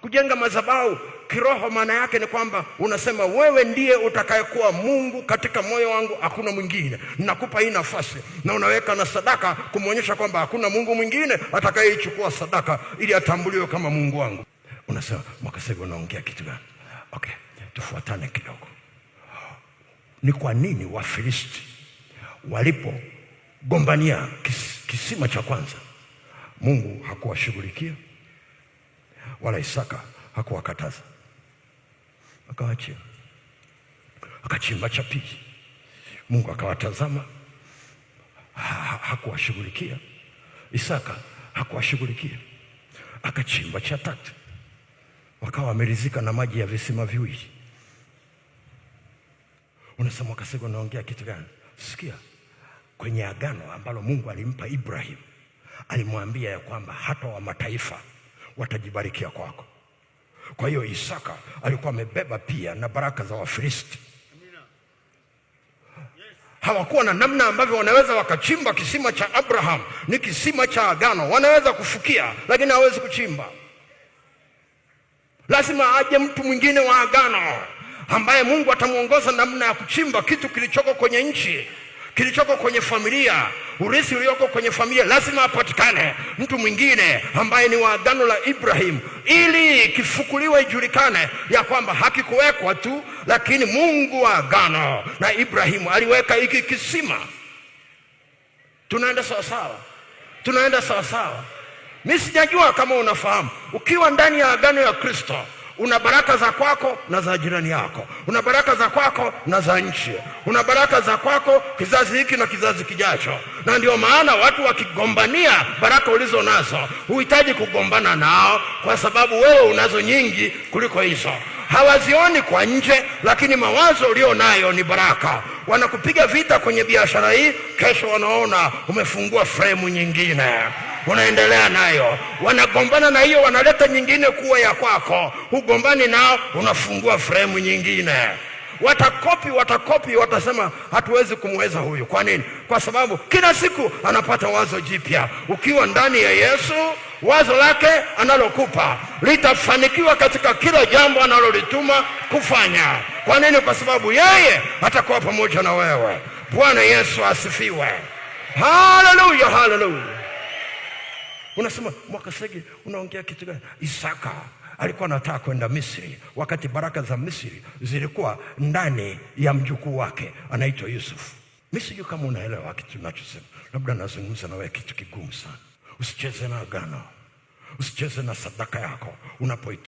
Kujenga madhabahu kiroho maana yake ni kwamba unasema wewe ndiye utakayekuwa Mungu katika moyo wangu, hakuna mwingine. Ninakupa hii nafasi, na unaweka na sadaka kumuonyesha kwamba hakuna Mungu mwingine atakayeichukua sadaka ili atambuliwe kama Mungu wangu. Unasema Mwakasege unaongea kitu gani? Okay, tufuatane kidogo. Ni kwa nini Wafilisti walipogombania kisima cha kwanza Mungu hakuwashughulikia, wala Isaka hakuwakataza, akawaachia? Akachimba cha pili, Mungu akawatazama, hakuwashughulikia. Isaka hakuwashughulikia. Akachimba cha tatu, wakawa wameridhika na maji ya visima viwili. Unasema Mwakasege unaongea kitu gani? Sikia, kwenye agano ambalo Mungu alimpa Ibrahim, alimwambia ya kwamba hata wa mataifa watajibarikia kwako. Kwa hiyo Isaka alikuwa amebeba pia na baraka za Wafilisti. Hawakuwa na namna ambavyo wanaweza wakachimba kisima cha Abraham, ni kisima cha agano. Wanaweza kufukia lakini hawezi kuchimba. Lazima aje mtu mwingine wa agano ambaye Mungu atamuongoza namna ya kuchimba kitu kilichoko kwenye nchi, kilichoko kwenye familia, urithi ulioko kwenye familia. Lazima apatikane mtu mwingine ambaye ni wa agano la Ibrahim, ili kifukuliwe, ijulikane ya kwamba hakikuwekwa tu, lakini Mungu wa agano na Ibrahimu aliweka hiki kisima. Tunaenda sawa sawa? Tunaenda sawa sawa? Mimi sijajua kama unafahamu, ukiwa ndani ya agano ya Kristo una baraka za kwako na za jirani yako, una baraka za kwako na za nchi, una baraka za kwako kizazi hiki na kizazi kijacho. Na ndio maana watu wakigombania baraka ulizo nazo, huhitaji kugombana nao, kwa sababu wewe unazo nyingi kuliko hizo. Hawazioni kwa nje, lakini mawazo ulio nayo ni baraka. Wanakupiga vita kwenye biashara hii, kesho wanaona umefungua fremu nyingine, unaendelea nayo. Wanagombana na hiyo, wanaleta nyingine kuwa ya kwako, hugombani nao, unafungua fremu nyingine. Watakopi, watasema hatuwezi kumweza huyu. Kwa nini? Kwa sababu kila siku anapata wazo jipya. Ukiwa ndani ya Yesu, wazo lake analokupa litafanikiwa katika kila jambo analolituma kufanya. Kwa nini? Kwa sababu yeye atakuwa pamoja na wewe. Bwana Yesu asifiwe. Haleluya, haleluya. Unasema Mwakasege unaongea kitu gani? Isaka alikuwa anataka kwenda Misri, wakati baraka za Misri zilikuwa ndani ya mjukuu wake anaitwa Yusuf. Mimi sijui kama unaelewa kitu ninachosema. Labda nazungumza na wewe kitu kigumu sana. Usicheze na agano, usicheze na sadaka yako unapo